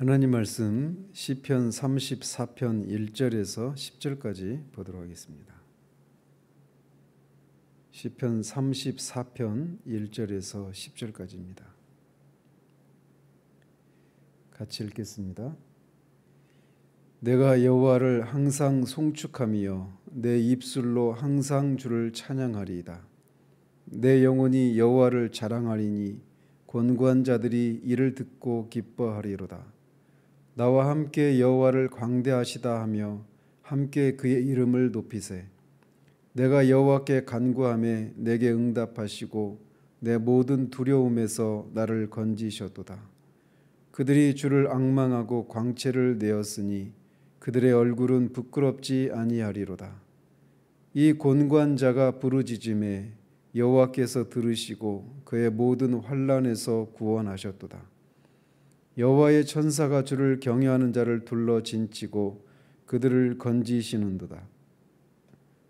하나님 말씀 시편 34편 1절에서 10절까지 보도록 하겠습니다. 시편 34편 1절에서 10절까지입니다. 같이 읽겠습니다. 내가 여호와를 항상 송축하며 내 입술로 항상 주를 찬양하리이다. 내 영혼이 여호와를 자랑하리니 곤고한 자들이 이를 듣고 기뻐하리로다. 나와 함께 여호와를 광대하시다 하며 함께 그의 이름을 높이세. 내가 여호와께 간구하매 내게 응답하시고 내 모든 두려움에서 나를 건지셨도다. 그들이 주를 앙망하고 광채를 내었으니 그들의 얼굴은 부끄럽지 아니하리로다. 이 곤고한 자가 부르짖음에 여호와께서 들으시고 그의 모든 환난에서 구원하셨도다. 여호와의 천사가 주를 경외하는 자를 둘러 진치고 그들을 건지시는도다.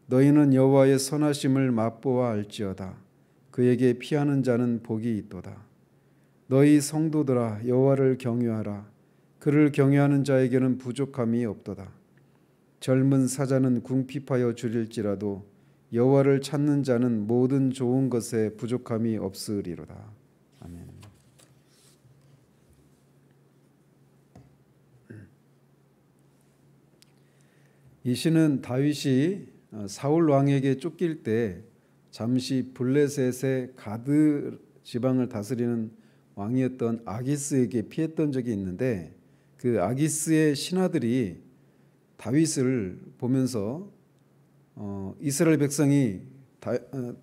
너희는 여호와의 선하심을 맛보아 알지어다. 그에게 피하는 자는 복이 있도다. 너희 성도들아 여호와를 경외하라. 그를 경외하는 자에게는 부족함이 없도다. 젊은 사자는 궁핍하여 줄일지라도 여호와를 찾는 자는 모든 좋은 것에 부족함이 없으리로다. 아멘. 이 시는 다윗이 사울 왕에게 쫓길 때 잠시 블레셋의 가드 지방을 다스리는 왕이었던 아기스에게 피했던 적이 있는데, 그 아기스의 신하들이 다윗을 보면서 이스라엘 백성이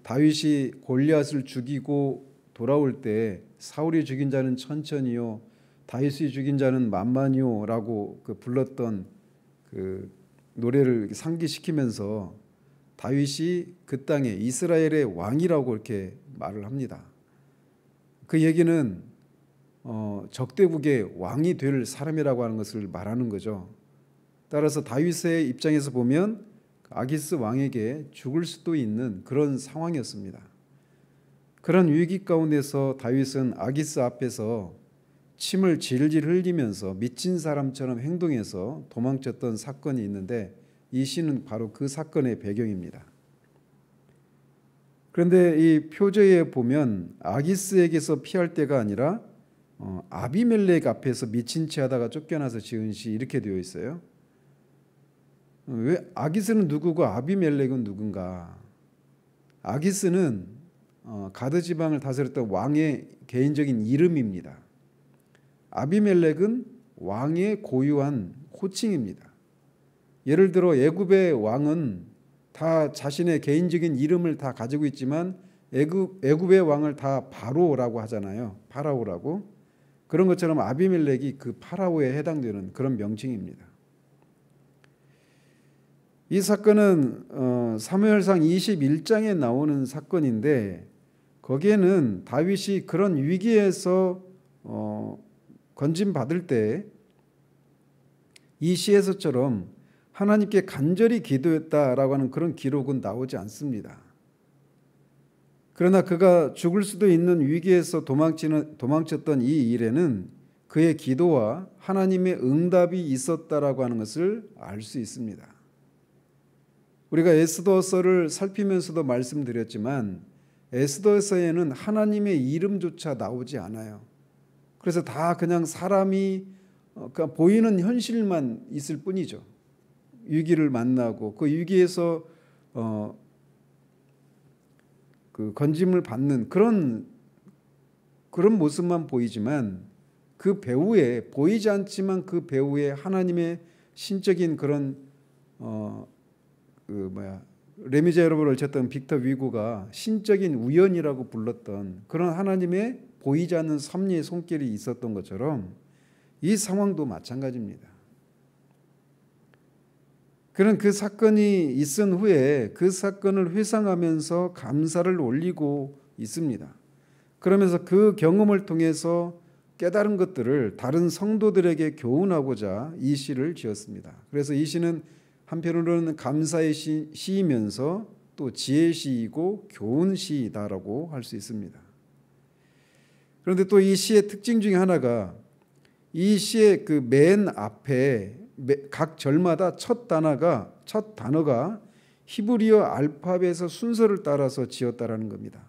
다윗이 골리앗을 죽이고 돌아올 때 사울이 죽인 자는 천천히요 다윗이 죽인 자는 만만히요 라고 불렀던 그 노래를 상기시키면서 다윗이 그 땅에 이스라엘의 왕이라고 이렇게 말을 합니다. 그 얘기는 적대국의 왕이 될 사람이라고 하는 것을 말하는 거죠. 따라서 다윗의 입장에서 보면 아기스 왕에게 죽을 수도 있는 그런 상황이었습니다. 그런 위기 가운데서 다윗은 아기스 앞에서 침을 질질 흘리면서 미친 사람처럼 행동해서 도망쳤던 사건이 있는데, 이 시는 바로 그 사건의 배경입니다. 그런데 이 표제에 보면 아기스에게서 피할 때가 아니라 아비멜렉 앞에서 미친 채 하다가 쫓겨나서 지은 시 이렇게 되어 있어요. 왜 아기스는 누구고 아비멜렉은 누군가? 아기스는 가드 지방을 다스렸던 왕의 개인적인 이름입니다. 아비멜렉은 왕의 고유한 호칭입니다. 예를 들어 애굽의 왕은 다 자신의 개인적인 이름을 다 가지고 있지만 애굽의 왕을 다 바로라고 하잖아요. 파라오라고. 그런 것처럼 아비멜렉이 그 파라오에 해당되는 그런 명칭입니다. 이 사건은 사무엘상 21장에 나오는 사건인데, 거기에는 다윗이 그런 위기에서 건진받을 때 이 시에서처럼 하나님께 간절히 기도했다라고 하는 그런 기록은 나오지 않습니다. 그러나 그가 죽을 수도 있는 위기에서 도망쳤던 이 일에는 그의 기도와 하나님의 응답이 있었다라고 하는 것을 알 수 있습니다. 우리가 에스더서를 살피면서도 말씀드렸지만 에스더서에는 하나님의 이름조차 나오지 않아요. 그래서 다 그냥 사람이 보이는 현실만 있을 뿐이죠. 위기를 만나고 그 위기에서 그 건짐을 받는 그런 모습만 보이지만, 그 배후에 보이지 않지만 그 배후에 하나님의 신적인 그런 레미제라블을 쳤던 빅터 위고가 신적인 우연이라고 불렀던 그런 하나님의 보이지 않는 섭리의 손길이 있었던 것처럼 이 상황도 마찬가지입니다. 그런 그 사건이 있은 후에 그 사건을 회상하면서 감사를 올리고 있습니다. 그러면서 그 경험을 통해서 깨달은 것들을 다른 성도들에게 교훈하고자 이 시를 지었습니다. 그래서 이 시는 한편으로는 감사의 시이면서 또 지혜의 시이고 교훈 시이다라고 할 수 있습니다. 그런데 또 이 시의 특징 중에 하나가 이 시의 그 맨 앞에 각 절마다 첫 단어가 히브리어 알파벳의 순서를 따라서 지었다라는 겁니다.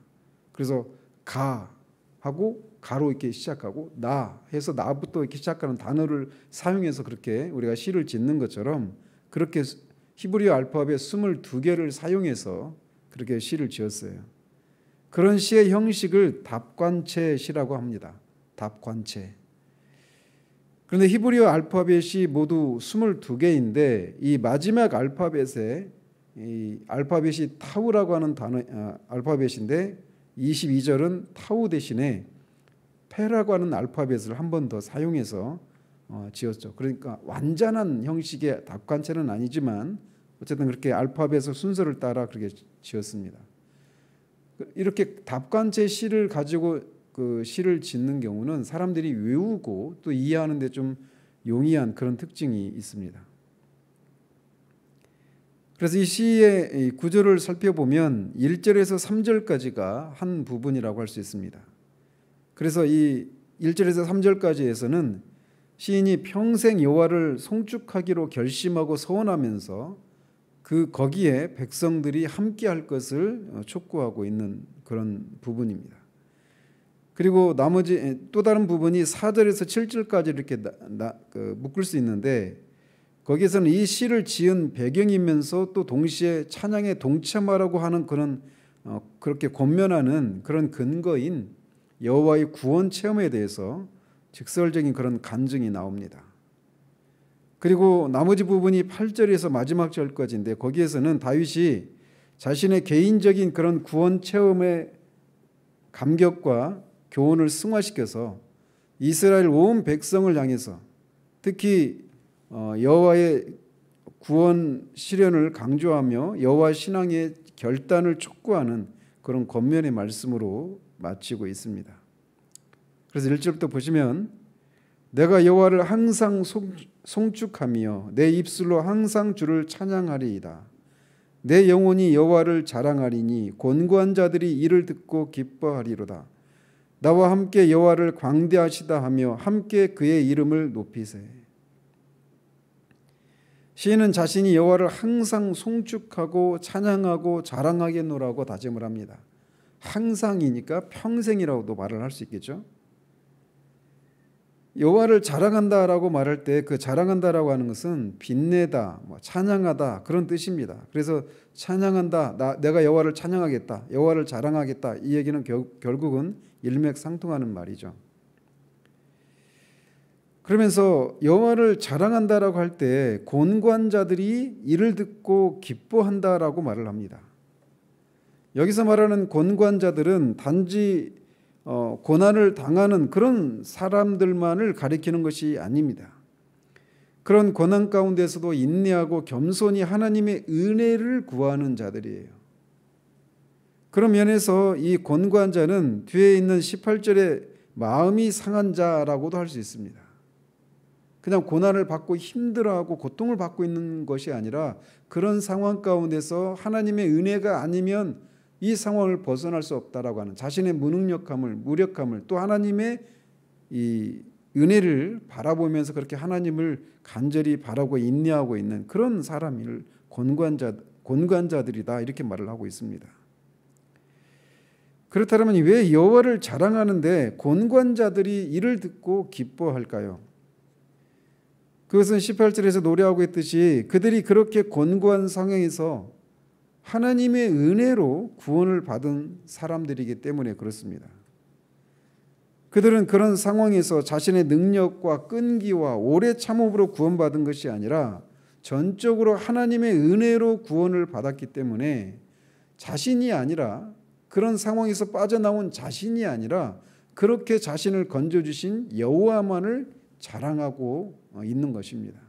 그래서 가 하고 가로 이렇게 시작하고 나 해서 나부터 이렇게 시작하는 단어를 사용해서 그렇게 우리가 시를 짓는 것처럼 그렇게 히브리어 알파벳 22개를 사용해서 그렇게 시를 지었어요. 그런 시의 형식을 답관체 시라고 합니다. 답관체. 그런데 히브리어 알파벳이 모두 22개인데 이 마지막 알파벳에 이 알파벳이 타우라고 하는 알파벳인데 22절은 타우 대신에 페라고 하는 알파벳을 한 번 더 사용해서 지었죠. 그러니까 완전한 형식의 답관체는 아니지만 어쨌든 그렇게 알파벳의 순서를 따라 그렇게 지었습니다. 이렇게 답관체 시를 가지고 그 시를 짓는 경우는 사람들이 외우고 또 이해하는 데 좀 용이한 그런 특징이 있습니다. 그래서 이 시의 구조를 살펴보면 1절에서 3절까지가 한 부분이라고 할 수 있습니다. 그래서 이 1절에서 3절까지에서는 시인이 평생 여호와를 송축하기로 결심하고 서원하면서 거기에 백성들이 함께 할 것을 촉구하고 있는 그런 부분입니다. 그리고 나머지 또 다른 부분이 4절에서 7절까지 이렇게 묶을 수 있는데 거기에서는 이 시를 지은 배경이면서 또 동시에 찬양에 동참하라고 하는 그런 그렇게 권면하는 그런 근거인 여호와의 구원 체험에 대해서 직설적인 그런 간증이 나옵니다. 그리고 나머지 부분이 8절에서 마지막 절까지인데 거기에서는 다윗이 자신의 개인적인 그런 구원 체험의 감격과 교훈을 승화시켜서 이스라엘 온 백성을 향해서 특히 여호와의 구원 실현을 강조하며 여호와 신앙의 결단을 촉구하는 그런 권면의 말씀으로 마치고 있습니다. 그래서 1절부터 보시면 내가 여호와를 항상 송축하며 내 입술로 항상 주를 찬양하리이다. 내 영혼이 여호와를 자랑하리니 곤고한 자들이 이를 듣고 기뻐하리로다. 나와 함께 여호와를 광대하시다 하며 함께 그의 이름을 높이세. 시인은 자신이 여호와를 항상 송축하고 찬양하고 자랑하겠노라고 다짐을 합니다. 항상이니까 평생이라고도 말을 할 수 있겠죠. 여호와를 자랑한다라고 말할 때 그 자랑한다라고 하는 것은 빛내다, 찬양하다 그런 뜻입니다. 그래서 찬양한다, 내가 여호와를 찬양하겠다, 여호와를 자랑하겠다 이 얘기는 결국은 일맥상통하는 말이죠. 그러면서 여호와를 자랑한다라고 할 때 곤고한 자들이 이를 듣고 기뻐한다라고 말을 합니다. 여기서 말하는 곤고한 자들은 단지 고난을 당하는 그런 사람들만을 가리키는 것이 아닙니다. 그런 고난 가운데서도 인내하고 겸손히 하나님의 은혜를 구하는 자들이에요. 그런 면에서 이 곤고한 자는 뒤에 있는 18절에 마음이 상한 자라고도 할 수 있습니다. 그냥 고난을 받고 힘들어하고 고통을 받고 있는 것이 아니라 그런 상황 가운데서 하나님의 은혜가 아니면 이 상황을 벗어날 수 없다라고 하는 자신의 무력함을 또 하나님의 이 은혜를 바라보면서 그렇게 하나님을 간절히 바라고 인내하고 있는 그런 사람을 곤고한 자들이다 이렇게 말을 하고 있습니다. 그렇다면 왜 여호와를 자랑하는데 곤고한 자들이 이를 듣고 기뻐할까요? 그것은 18절에서 노래하고 있듯이 그들이 그렇게 곤고한 상황에서 하나님의 은혜로 구원을 받은 사람들이기 때문에 그렇습니다. 그들은 그런 상황에서 자신의 능력과 끈기와 오래 참음으로 구원받은 것이 아니라 전적으로 하나님의 은혜로 구원을 받았기 때문에 자신이 아니라 그런 상황에서 빠져나온 자신이 아니라 그렇게 자신을 건져주신 여호와만을 자랑하고 있는 것입니다.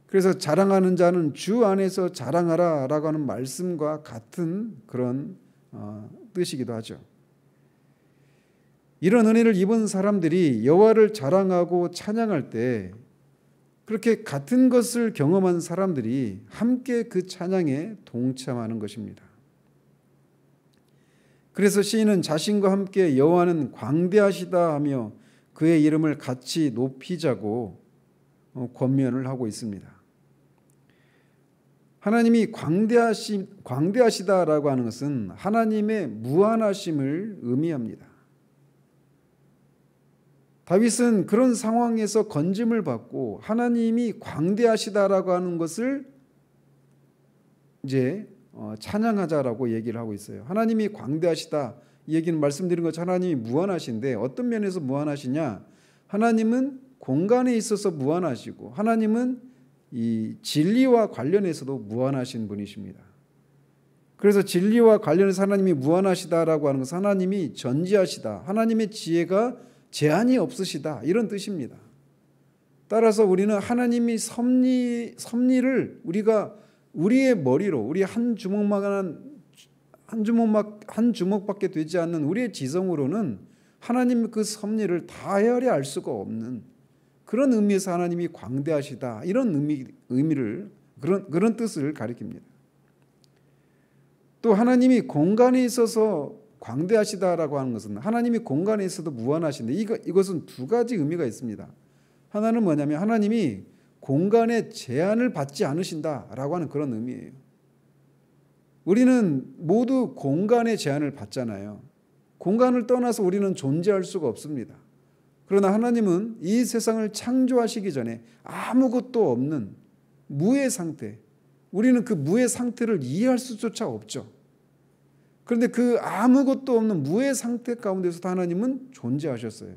그래서 자랑하는 자는 주 안에서 자랑하라라고 하는 말씀과 같은 그런 뜻이기도 하죠. 이런 은혜를 입은 사람들이 여호와를 자랑하고 찬양할 때 그렇게 같은 것을 경험한 사람들이 함께 그 찬양에 동참하는 것입니다. 그래서 시인은 자신과 함께 여호와는 광대하시다 하며 그의 이름을 같이 높이자고 권면을 하고 있습니다. 하나님이 광대하시다라고 하는 것은 하나님의 무한하심을 의미합니다. 다윗은 그런 상황에서 건짐을 받고 하나님이 광대하시다라고 하는 것을 이제 찬양하자라고 얘기를 하고 있어요. 하나님이 광대하시다, 이 얘기는 말씀드린 것처럼 하나님이 무한하신데 어떤 면에서 무한하시냐? 하나님은 공간에 있어서 무한하시고 하나님은 이 진리와 관련해서도 무한하신 분이십니다. 그래서 진리와 관련해서 하나님이 무한하시다라고 하는 것은 하나님이 전지하시다, 하나님의 지혜가 제한이 없으시다, 이런 뜻입니다. 따라서 우리는 하나님이 섭리를 우리가 우리의 머리로, 우리 한 주먹밖에 되지 않는 우리의 지성으로는 하나님의 그 섭리를 다 헤아려 알 수가 없는 그런 의미에서 하나님이 광대하시다, 이런 의미를 그런 뜻을 가리킵니다. 또 하나님이 공간에 있어서 광대하시다라고 하는 것은 하나님이 공간에 있어도 무한하신데 이것은 두 가지 의미가 있습니다. 하나는 뭐냐면 하나님이 공간에 제한을 받지 않으신다라고 하는 그런 의미예요. 우리는 모두 공간의 제한을 받잖아요. 공간을 떠나서 우리는 존재할 수가 없습니다. 그러나 하나님은 이 세상을 창조하시기 전에 아무것도 없는 무의 상태, 우리는 그 무의 상태를 이해할 수조차 없죠. 그런데 그 아무것도 없는 무의 상태 가운데서도 하나님은 존재하셨어요.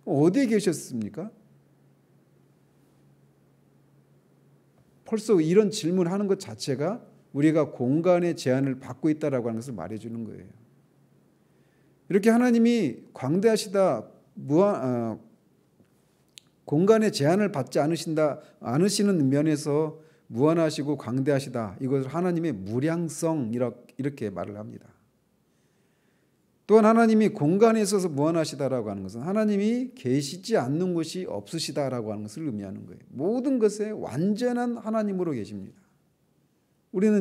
어디에 계셨습니까? 벌써 이런 질문하는 것 자체가 우리가 공간의 제한을 받고 있다라고 하는 것을 말해주는 거예요. 이렇게 하나님이 광대하시다, 공간의 제한을 받지 않으시는 면에서 무한하시고 광대하시다, 이것을 하나님의 무량성 이렇게 말을 합니다. 또한 하나님이 공간에 있어서 무한하시다라고 하는 것은 하나님이 계시지 않는 곳이 없으시다라고 하는 것을 의미하는 거예요. 모든 것에 완전한 하나님으로 계십니다.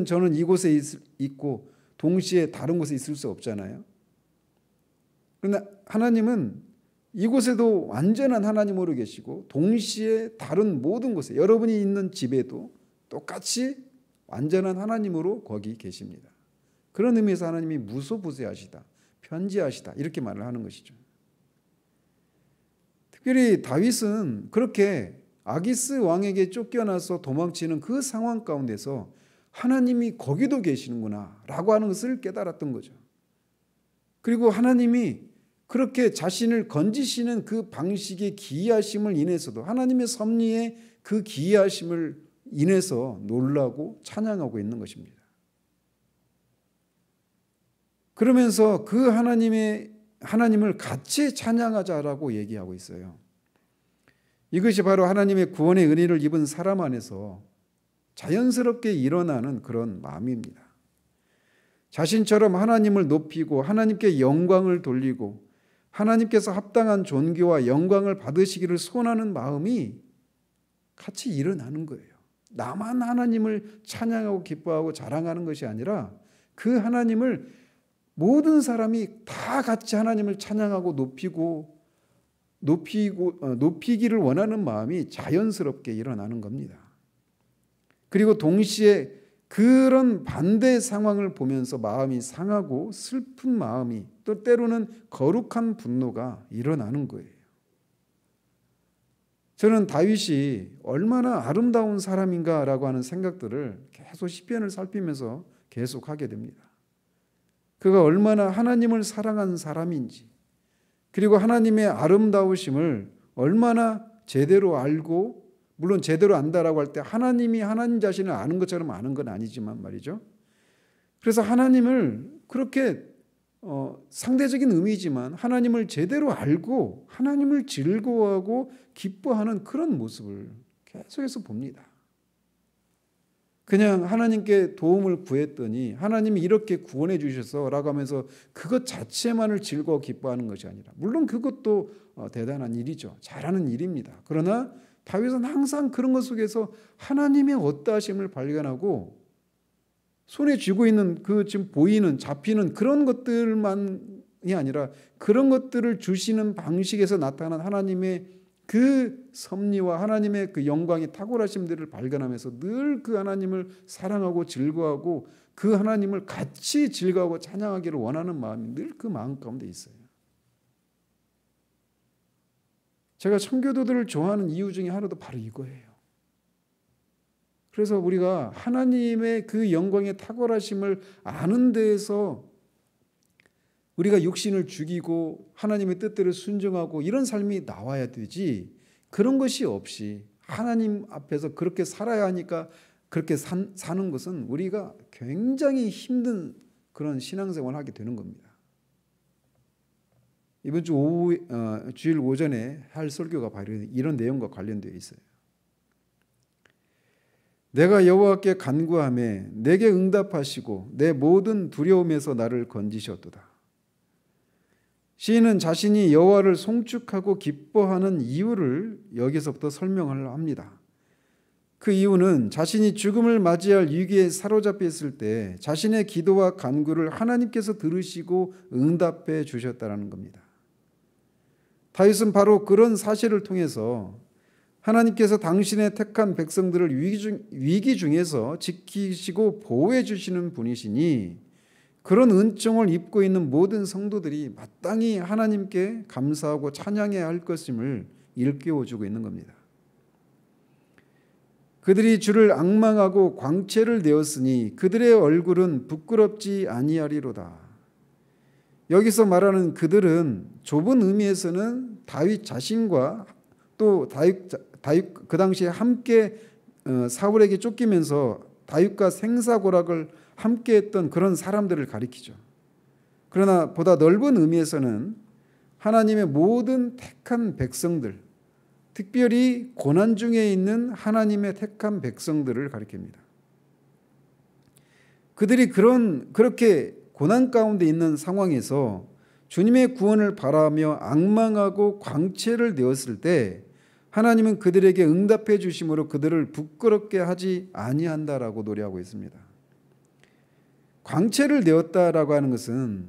저는 이곳에 있고 동시에 다른 곳에 있을 수 없잖아요. 그런데 하나님은 이곳에도 완전한 하나님으로 계시고 동시에 다른 모든 곳에, 여러분이 있는 집에도 똑같이 완전한 하나님으로 거기 계십니다. 그런 의미에서 하나님이 무소부재하시다, 편지하시다, 이렇게 말을 하는 것이죠. 특별히 다윗은 그렇게 아기스 왕에게 쫓겨나서 도망치는 그 상황 가운데서 하나님이 거기도 계시는구나 라고 하는 것을 깨달았던 거죠. 그리고 하나님이 그렇게 자신을 건지시는 그 방식의 기이하심을 인해서도 하나님의 섭리의 그 기이하심을 인해서 놀라고 찬양하고 있는 것입니다. 그러면서 그 하나님을 같이 찬양하자라고 얘기하고 있어요. 이것이 바로 하나님의 구원의 은혜를 입은 사람 안에서 자연스럽게 일어나는 그런 마음입니다. 자신처럼 하나님을 높이고 하나님께 영광을 돌리고 하나님께서 합당한 존귀와 영광을 받으시기를 소원하는 마음이 같이 일어나는 거예요. 나만 하나님을 찬양하고 기뻐하고 자랑하는 것이 아니라 그 하나님을 모든 사람이 다 같이 하나님을 찬양하고 높이기를 원하는 마음이 자연스럽게 일어나는 겁니다. 그리고 동시에 그런 반대 상황을 보면서 마음이 상하고 슬픈 마음이, 또 때로는 거룩한 분노가 일어나는 거예요. 저는 다윗이 얼마나 아름다운 사람인가라고 하는 생각들을 계속 시편을 살피면서 계속 하게 됩니다. 그가 얼마나 하나님을 사랑한 사람인지, 그리고 하나님의 아름다우심을 얼마나 제대로 알고, 물론 제대로 안다라고 할 때 하나님이 하나님 자신을 아는 것처럼 아는 건 아니지만 말이죠. 그래서 하나님을 그렇게 상대적인 의미지만 하나님을 제대로 알고 하나님을 즐거워하고 기뻐하는 그런 모습을 계속해서 봅니다. 그냥 하나님께 도움을 구했더니 하나님이 이렇게 구원해 주셔서 라고 하면서 그것 자체만을 즐거워 기뻐하는 것이 아니라, 물론 그것도 대단한 일이죠. 잘하는 일입니다. 그러나 다윗은 항상 그런 것 속에서 하나님의 어떠하심을 발견하고 손에 쥐고 있는 그 지금 보이는 잡히는 그런 것들만에 아니라 그런 것들을 주시는 방식에서 나타난 하나님의 그 섭리와 하나님의 그 영광의 탁월하심들을 발견하면서 늘 그 하나님을 사랑하고 즐거워하고 그 하나님을 같이 즐거워하고 찬양하기를 원하는 마음이 늘 그 마음 가운데 있어요. 제가 청교도들을 좋아하는 이유 중에 하나도 바로 이거예요. 그래서 우리가 하나님의 그 영광의 탁월하심을 아는 데에서 우리가 육신을 죽이고 하나님의 뜻대로 순종하고 이런 삶이 나와야 되지, 그런 것이 없이 하나님 앞에서 그렇게 살아야 하니까 그렇게 사는 것은 우리가 굉장히 힘든 그런 신앙생활을 하게 되는 겁니다. 이번 주 주일 오전에 할 설교가 바로 이런 내용과 관련되어 있어요. 내가 여호와께 간구하매 내게 응답하시고 내 모든 두려움에서 나를 건지셨도다. 시인은 자신이 여호와를 송축하고 기뻐하는 이유를 여기서부터 설명을 합니다. 그 이유는 자신이 죽음을 맞이할 위기에 사로잡혀 있을 때 자신의 기도와 간구를 하나님께서 들으시고 응답해 주셨다는 겁니다. 다윗은 바로 그런 사실을 통해서 하나님께서 당신의 택한 백성들을 위기 중에서 지키시고 보호해 주시는 분이시니 그런 은총을 입고 있는 모든 성도들이 마땅히 하나님께 감사하고 찬양해야 할 것임을 일깨워주고 있는 겁니다. 그들이 주를 앙망하고 광채를 내었으니 그들의 얼굴은 부끄럽지 아니하리로다. 여기서 말하는 그들은 좁은 의미에서는 다윗 자신과 또 다윗 그 당시에 함께 사울에게 쫓기면서 다윗과 생사고락을 함께했던 그런 사람들을 가리키죠. 그러나 보다 넓은 의미에서는 하나님의 모든 택한 백성들, 특별히 고난 중에 있는 하나님의 택한 백성들을 가리킵니다. 그들이 그렇게 고난 가운데 있는 상황에서 주님의 구원을 바라며 앙망하고 광채를 내었을 때 하나님은 그들에게 응답해 주심으로 그들을 부끄럽게 하지 아니한다라고 노래하고 있습니다. 광채를 내었다라고 하는 것은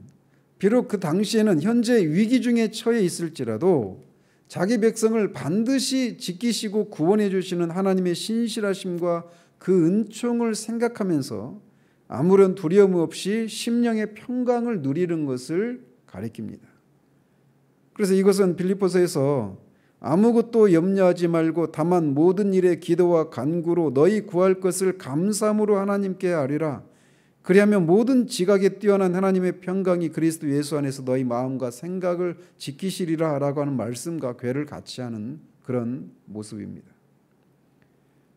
비록 그 당시에는 현재 위기 중에 처해 있을지라도 자기 백성을 반드시 지키시고 구원해 주시는 하나님의 신실하심과 그 은총을 생각하면서 아무런 두려움 없이 심령의 평강을 누리는 것을 가리킵니다. 그래서 이것은 빌립보서에서 아무것도 염려하지 말고 다만 모든 일에 기도와 간구로 너희 구할 것을 감사함으로 하나님께 아뢰라. 그리하면 모든 지각에 뛰어난 하나님의 평강이 그리스도 예수 안에서 너희 마음과 생각을 지키시리라 라고 하는 말씀과 궤를 같이 하는 그런 모습입니다.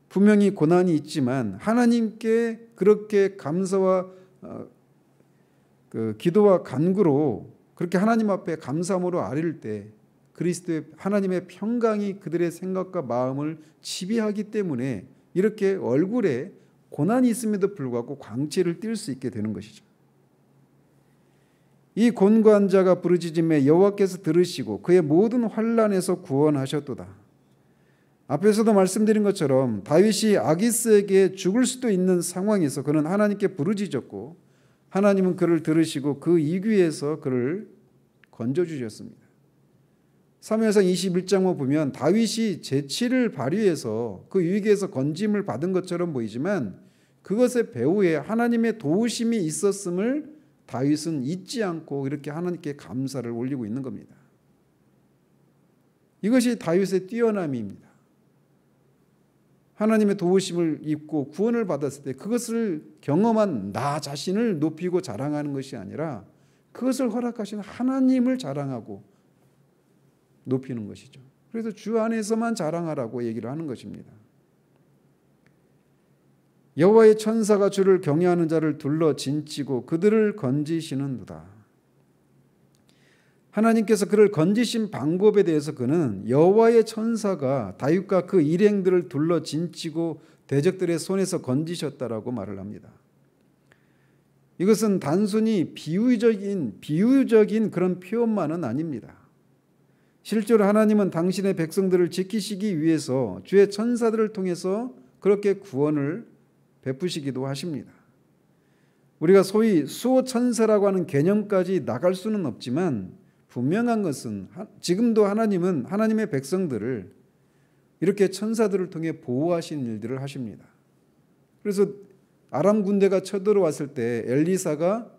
분명히 고난이 있지만 하나님께 그렇게 감사와 그 기도와 간구로 그렇게 하나님 앞에 감사함으로 아뢰일 때 그리스도의 하나님의 평강이 그들의 생각과 마음을 지배하기 때문에 이렇게 얼굴에 고난이 있음에도 불구하고 광채를 띌 수 있게 되는 것이죠. 이 곤고한 자가 부르짖음에 여호와께서 들으시고 그의 모든 환난에서 구원하셨도다. 앞에서도 말씀드린 것처럼 다윗이 아기스에게 죽을 수도 있는 상황에서 그는 하나님께 부르짖었고 하나님은 그를 들으시고 그 이귀에서 그를 건져주셨습니다. 사무엘상 21장을 보면 다윗이 재치를 발휘해서 그 위기에서 건짐을 받은 것처럼 보이지만 그것의 배후에 하나님의 도우심이 있었음을 다윗은 잊지 않고 이렇게 하나님께 감사를 올리고 있는 겁니다. 이것이 다윗의 뛰어남입니다. 하나님의 도우심을 입고 구원을 받았을 때 그것을 경험한 나 자신을 높이고 자랑하는 것이 아니라 그것을 허락하신 하나님을 자랑하고 높이는 것이죠. 그래서 주 안에서만 자랑하라고 얘기를 하는 것입니다. 여호와의 천사가 주를 경외하는 자를 둘러 진치고 그들을 건지시는도다. 하나님께서 그를 건지신 방법에 대해서 그는 여호와의 천사가 다윗과 그 일행들을 둘러 진치고 대적들의 손에서 건지셨다라고 말을 합니다. 이것은 단순히 비유적인 그런 표현만은 아닙니다. 실제로 하나님은 당신의 백성들을 지키시기 위해서 주의 천사들을 통해서 그렇게 구원을 베푸시기도 하십니다. 우리가 소위 수호천사라고 하는 개념까지 나갈 수는 없지만 분명한 것은 지금도 하나님은 하나님의 백성들을 이렇게 천사들을 통해 보호하시는 일들을 하십니다. 그래서 아람 군대가 쳐들어왔을 때 엘리사가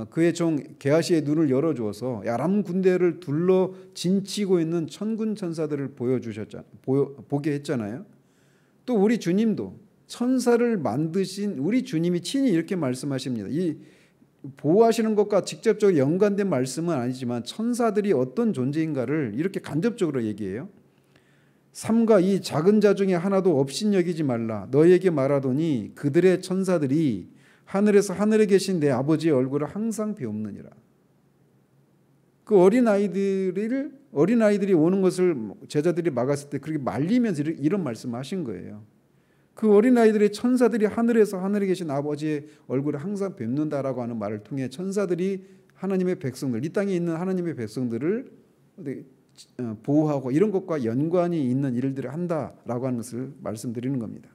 그의 종 게하시의 눈을 열어주어서 아람 군대를 둘러 진치고 있는 천군 천사들을 보게 했잖아요. 또 우리 주님도 천사를 만드신 우리 주님이 친히 이렇게 말씀하십니다. 이 보호하시는 것과 직접적으로 연관된 말씀은 아니지만 천사들이 어떤 존재인가를 이렇게 간접적으로 얘기해요. 삼가 이 작은 자 중에 하나도 업신여기지 말라. 너희에게 말하더니 그들의 천사들이 하늘에서 하늘에 계신 내 아버지의 얼굴을 항상 배웁느니라. 그 어린아이들이 오는 것을 제자들이 막았을 때 그렇게 말리면서 이런 말씀을 하신 거예요. 그 어린아이들의 천사들이 하늘에서 하늘에 계신 아버지의 얼굴을 항상 뵙는다라고 하는 말을 통해 천사들이 하나님의 백성들, 이 땅에 있는 하나님의 백성들을 보호하고 이런 것과 연관이 있는 일들을 한다라고 하는 것을 말씀드리는 겁니다.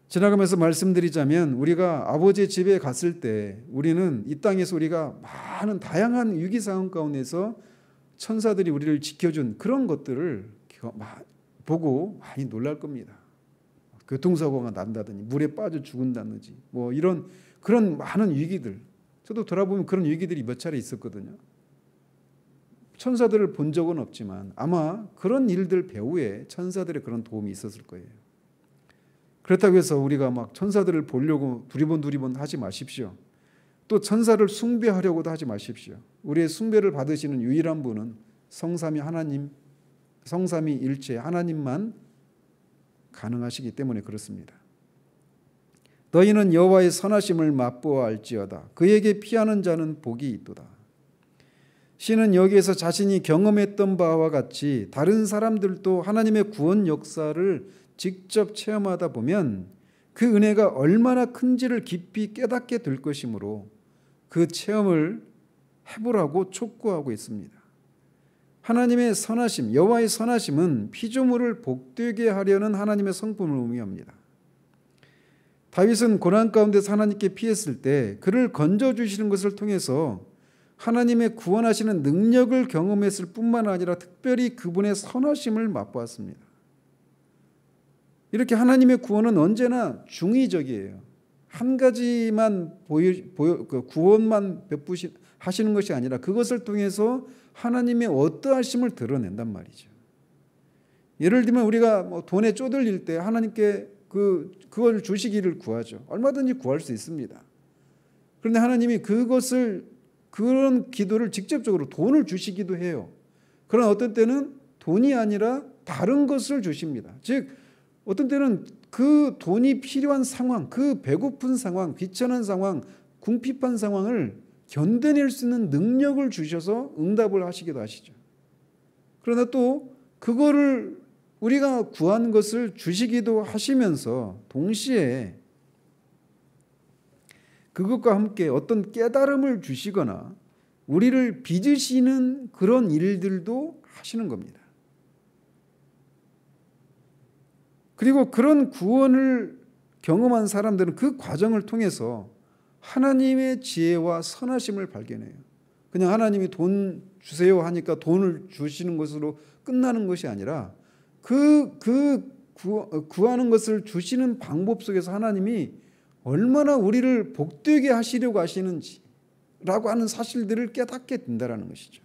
지나가면서 말씀드리자면 우리가 아버지의 집에 갔을 때 우리는 이 땅에서 우리가 많은 다양한 위기 상황 가운데서 천사들이 우리를 지켜준 그런 것들을 보고 많이 놀랄 겁니다. 교통사고가 난다든지 물에 빠져 죽은다든지 뭐 이런 그런 많은 위기들, 저도 돌아보면 그런 위기들이 몇 차례 있었거든요. 천사들을 본 적은 없지만 아마 그런 일들 배후에 천사들의 그런 도움이 있었을 거예요. 그렇다고 해서 우리가 막 천사들을 보려고 두리번 하지 마십시오. 또 천사를 숭배하려고도 하지 마십시오. 우리의 숭배를 받으시는 유일한 분은 성삼위 하나님, 성삼위일체 하나님만 가능하시기 때문에 그렇습니다. 너희는 여호와의 선하심을 맛보아 알지어다. 그에게 피하는 자는 복이 있도다. 시는 여기에서 자신이 경험했던 바와 같이 다른 사람들도 하나님의 구원 역사를 직접 체험하다 보면 그 은혜가 얼마나 큰지를 깊이 깨닫게 될 것이므로 그 체험을 해보라고 촉구하고 있습니다. 하나님의 선하심, 여호와의 선하심은 피조물을 복되게 하려는 하나님의 성품을 의미합니다. 다윗은 고난 가운데서 하나님께 피했을 때 그를 건져주시는 것을 통해서 하나님의 구원하시는 능력을 경험했을 뿐만 아니라 특별히 그분의 선하심을 맛보았습니다. 이렇게 하나님의 구원은 언제나 중의적이에요. 한 가지만 구원만 하시는 것이 아니라 그것을 통해서 하나님의 어떠하심을 드러낸단 말이죠. 예를 들면 우리가 돈에 쪼들릴 때 하나님께 그걸 주시기를 구하죠. 얼마든지 구할 수 있습니다. 그런데 하나님이 그런 기도를 직접적으로 돈을 주시기도 해요. 그러나 어떤 때는 돈이 아니라 다른 것을 주십니다. 즉 어떤 때는 그 돈이 필요한 상황, 그 배고픈 상황, 귀찮은 상황, 궁핍한 상황을 견뎌낼 수 있는 능력을 주셔서 응답을 하시기도 하시죠. 그러나 또 그거를 우리가 구한 것을 주시기도 하시면서 동시에 그것과 함께 어떤 깨달음을 주시거나 우리를 빚으시는 그런 일들도 하시는 겁니다. 그리고 그런 구원을 경험한 사람들은 그 과정을 통해서 하나님의 지혜와 선하심을 발견해요. 그냥 하나님이 돈 주세요 하니까 돈을 주시는 것으로 끝나는 것이 아니라 구하는 것을 주시는 방법 속에서 하나님이 얼마나 우리를 복되게 하시려고 하시는지라고 하는 사실들을 깨닫게 된다는 것이죠.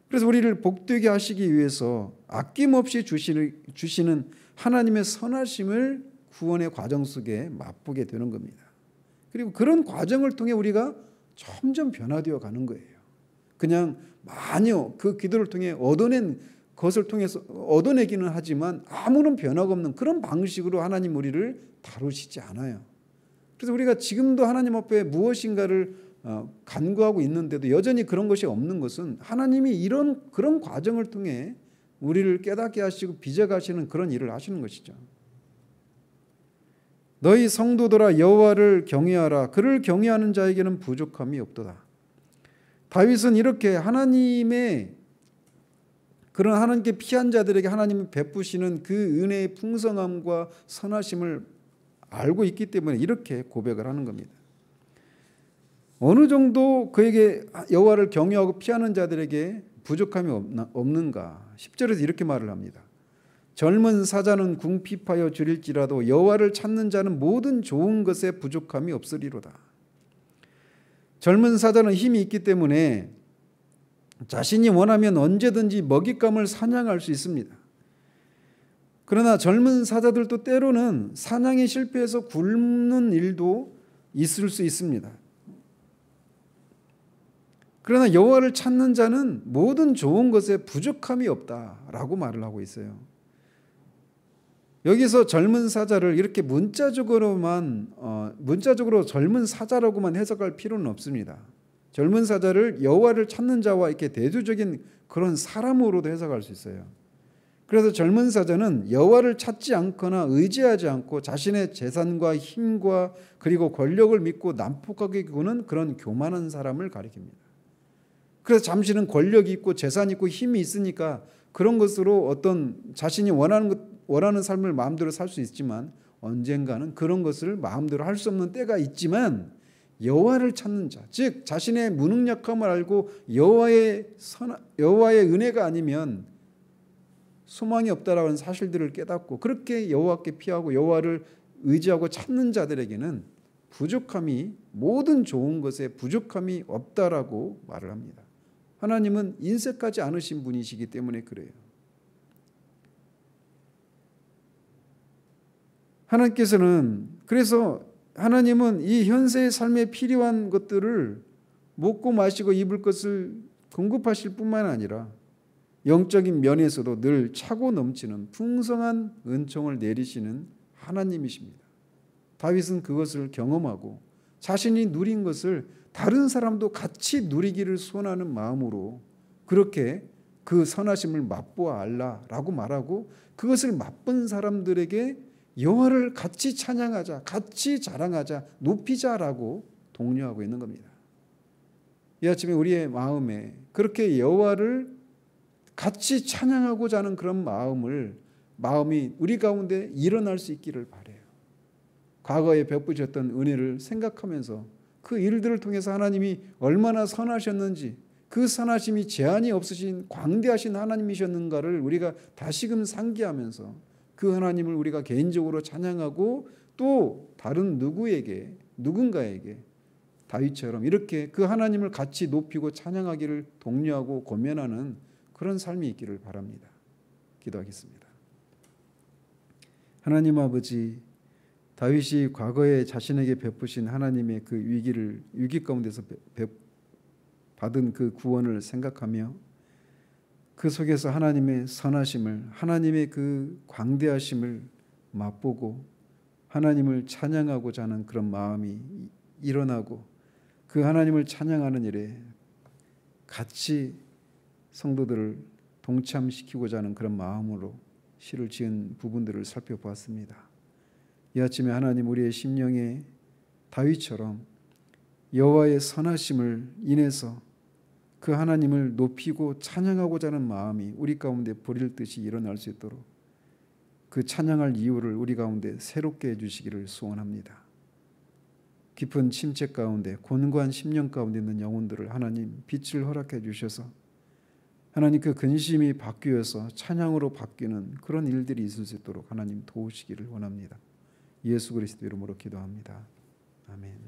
그래서 우리를 복되게 하시기 위해서 아낌없이 주시는 하나님의 선하심을 구원의 과정 속에 맛보게 되는 겁니다. 그리고 그런 과정을 통해 우리가 점점 변화되어 가는 거예요. 그냥 마녀 그 기도를 통해 얻어낸 것을 통해서 얻어내기는 하지만 아무런 변화가 없는 그런 방식으로 하나님 우리를 다루시지 않아요. 그래서 우리가 지금도 하나님 앞에 무엇인가를 간구하고 있는데도 여전히 그런 것이 없는 것은 하나님이 그런 과정을 통해 우리를 깨닫게 하시고 빚어가시는 그런 일을 하시는 것이죠. 너희 성도들아 여호와를 경외하라. 그를 경외하는 자에게는 부족함이 없도다. 다윗은 이렇게 하나님의 그런 하나님께 피한 자들에게 하나님이 베푸시는 그 은혜의 풍성함과 선하심을 알고 있기 때문에 이렇게 고백을 하는 겁니다. 어느 정도 그에게 여호와를 경외하고 피하는 자들에게 부족함이 없는가? 10절에서 이렇게 말을 합니다. 젊은 사자는 궁핍하여 줄일지라도 여호와를 찾는 자는 모든 좋은 것에 부족함이 없으리로다. 젊은 사자는 힘이 있기 때문에 자신이 원하면 언제든지 먹잇감을 사냥할 수 있습니다. 그러나 젊은 사자들도 때로는 사냥에 실패해서 굶는 일도 있을 수 있습니다. 그러나 여호와를 찾는 자는 모든 좋은 것에 부족함이 없다라고 말을 하고 있어요. 여기서 젊은 사자를 이렇게 문자적으로 젊은 사자라고만 해석할 필요는 없습니다. 젊은 사자를 여호와를 찾는 자와 이렇게 대조적인 그런 사람으로도 해석할 수 있어요. 그래서 젊은 사자는 여호와를 찾지 않거나 의지하지 않고 자신의 재산과 힘과 그리고 권력을 믿고 난폭하게 구는 그런 교만한 사람을 가리킵니다. 그래서 잠시는 권력이 있고 재산이 있고 힘이 있으니까 그런 것으로 어떤 자신이 원하는 삶을 마음대로 살 수 있지만 언젠가는 그런 것을 마음대로 할 수 없는 때가 있지만 여호와를 찾는 자, 즉 자신의 무능력함을 알고 여호와의 은혜가 아니면 소망이 없다라는 사실들을 깨닫고 그렇게 여호와께 피하고 여호와를 의지하고 찾는 자들에게는 부족함이 모든 좋은 것에 부족함이 없다라고 말을 합니다. 하나님은 인색하지 않으신 분이시기 때문에 그래요. 그래서 하나님은 이 현세의 삶에 필요한 것들을 먹고 마시고 입을 것을 공급하실 뿐만 아니라 영적인 면에서도 늘 차고 넘치는 풍성한 은총을 내리시는 하나님이십니다. 다윗은 그것을 경험하고 자신이 누린 것을 다른 사람도 같이 누리기를 소원하는 마음으로 그렇게 그 선하심을 맛보아 알라라고 말하고 그것을 맛본 사람들에게 여호와를 같이 찬양하자, 같이 자랑하자, 높이자라고 독려하고 있는 겁니다. 이 아침에 우리의 마음에 그렇게 여호와를 같이 찬양하고자 하는 그런 마음이 우리 가운데 일어날 수 있기를 바라요. 과거에 베푸셨던 은혜를 생각하면서 그 일들을 통해서 하나님이 얼마나 선하셨는지 그 선하심이 제한이 없으신 광대하신 하나님이셨는가를 우리가 다시금 상기하면서 그 하나님을 우리가 개인적으로 찬양하고 또 다른 누군가에게 다윗처럼 이렇게 그 하나님을 같이 높이고 찬양하기를 독려하고 권면하는 그런 삶이 있기를 바랍니다. 기도하겠습니다. 하나님 아버지, 다윗이 과거에 자신에게 베푸신 하나님의 그 위기 가운데서 받은 그 구원을 생각하며 그 속에서 하나님의 선하심을, 하나님의 그 광대하심을 맛보고 하나님을 찬양하고자 하는 그런 마음이 일어나고 그 하나님을 찬양하는 일에 같이 성도들을 동참시키고자 하는 그런 마음으로 시를 지은 부분들을 살펴보았습니다. 이 아침에 하나님 우리의 심령에 다윗처럼 여호와의 선하심을 인해서 그 하나님을 높이고 찬양하고자 하는 마음이 우리 가운데 불일 듯이 일어날 수 있도록 그 찬양할 이유를 우리 가운데 새롭게 해주시기를 소원합니다. 깊은 침체 가운데 곤고한 심령 가운데 있는 영혼들을 하나님 빛을 허락해 주셔서 하나님 그 근심이 바뀌어서 찬양으로 바뀌는 그런 일들이 있을 수 있도록 하나님 도우시기를 원합니다. 예수 그리스도 이름으로 기도합니다. 아멘.